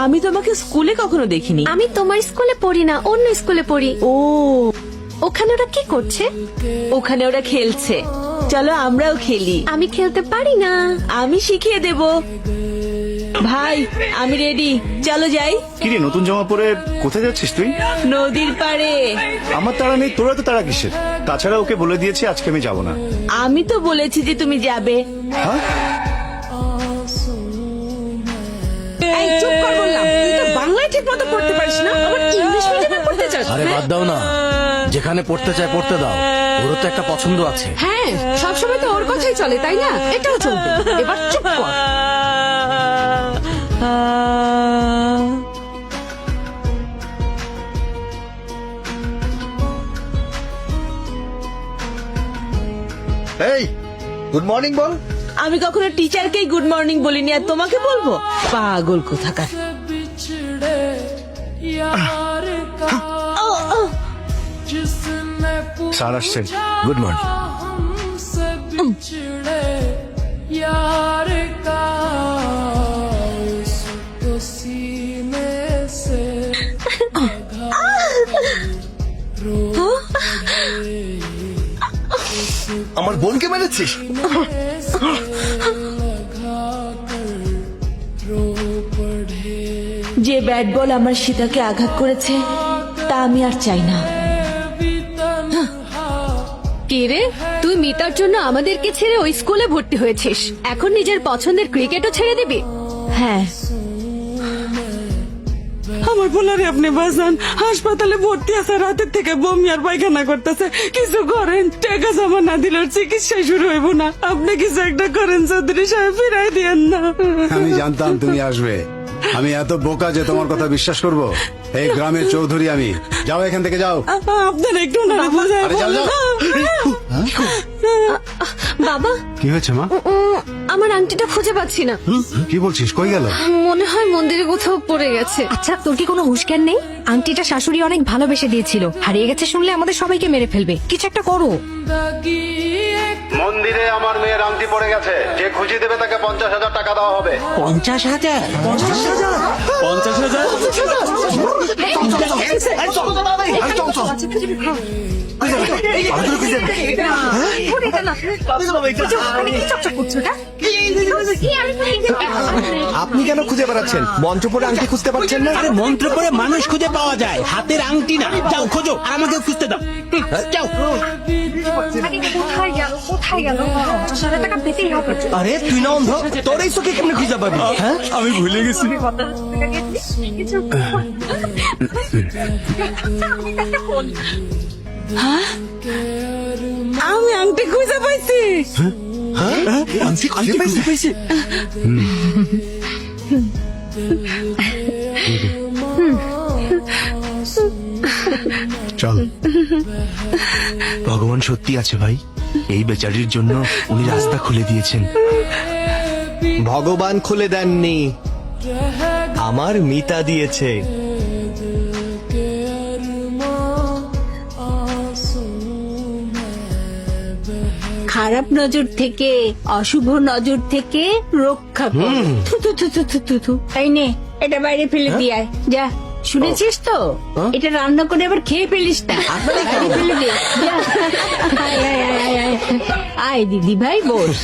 আমি তোমাকে স্কুলে কখনো দেখিনি। আমি তোমার স্কুলে পড়ি না, অন্য স্কুলে পড়ি। ও, ওখানে ওরা কি করছে? ওখানে ওরা খেলছে। চলো আমরাও খেলি। আমি খেলতে পারি না। আমি শিখিয়ে দেব। ভাই আমি রেডি, চলো যাই। কিরে নতুন জামা পরে কোথায় যাচ্ছিস তুই? নদীর পাড়ে। আমার তাড়া নেই, তোরা তো তাড়া কিসের? তাছাড়া ওকে বলে দিয়েছি আজকে আমি যাব না। আমি তো বলেছি যে তুমি যাবে। হ্যাঁ, এই চুপ কর বললাম। তুই তো বাংলায় ঠিক মতো পড়তে পারিস না, আবার ইংলিশ মিডিয়ামে পড়তে চাস। আরে বাদ দাও না, যেখানে পড়তে চায় পড়তে দাও। ওরও তো একটা পছন্দ আছে। হ্যাঁ, সবসময় তো ওর কথাই চলে, তাই না? এটাও চলবে। এবার চুপ কর। এই গুড মর্নিং বল। আমি কখনো টিচারকেই গুড মর্নিং বলিনি, আর তোমাকে বলবো? পাগল কোথাকার। স্যার আসছেন। Good morning. আমার বোনকে মেরেছিস? যে ব্যাট বল আমার সীতাকে আঘাত করেছে তা আমি আর চাই না। কে রে, তুই মিতার জন্য আমাদেরকে ছেড়ে ওই স্কুলে ভর্তি হয়েছিস, এখন নিজের পছন্দের ক্রিকেটও ছেড়ে দিবি? হ্যাঁ, আমার পোলারে আপনি বাঁচান। হাসপাতালে ভর্তি আছে, রাতের থেকে বমি আর পায়খানা করতেছে। কিছু করেন, টাকা জমা না দিলে ওর চিকিৎসা শুরু হইব না। আপনি কিছু একটা করেন চৌধুরী সাহেব, ফিরাই দিয়েন না। আমি জানতাম তুমি আসবে। আমি এত বোকা যে তোমার কথা বিশ্বাস করব? এই গ্রামের চৌধুরী আমি। যাও এখান থেকে যাও। আপনার একটু না বোঝায় আরে যাও, যাও। বাবা, কি হয়েছে মা? আমার আংটিটা খুঁজে পাচ্ছি না। কি বলছিস, কই গেল? মনে হয় মন্দিরে কোথাও পড়ে গেছে। আচ্ছা, তোর কি কোনো হুঁশ জ্ঞান নেই? আংটিটা শাশুড়ি অনেক ভালোবেসে দিয়েছিল, হারিয়ে গেছে শুনলে আমাদের সবাইকে মেরে ফেলবে। কিছু একটা করো। মন্দিরে আমার মেয়ের আংটি পড়ে গেছে, যে খুঁজে দেবে তাকে 50,000 টাকা দেওয়া হবে। 50,000? 50,000? আপনি কেন খুঁজে বেড়াচ্ছেন? মন্ত্র পড়ে আংটি খুঁজতে পারছেন না? আরে মন্ত্র করে মানুষ খুঁজে পাওয়া যায়, হাতের আংটি না। যাও খোঁজো, আর আমাকে খুঁজতে দাও। যাও। কোথায় গেল, কোথায় গেল? 50,000 টাকা পেতেই হবে। আরে তুই না অন্ধ? তোর এই চোখে কেমনে খুঁজে পাবি? হ্যাঁ, আমি ভুলে গেছি। আমি আংটি খুঁজে পাইছি। আংটি খুঁজে পেয়েছি? চল। ভগবান সত্যি আছে ভাই, এই বেচারির জন্য উনি রাস্তা খুলে দিয়েছেন। ভগবান খুলে দেননি, আমার মিতা দিয়েছে। খারাপ নজর থেকে, অশুভ নজর থেকে রক্ষা কর। থু থু থু থু থু থু থু। এই নে, এটা বাইরে ফেলে দিয়ে আয়। যা, শুনেছিস তো? এটা রান্না করে আবার খেয়ে ফেলিস না। বাইরে ফেলে দে। যা। আয় আয় আয় আয় আয়। আয় দিদি ভাই, বস।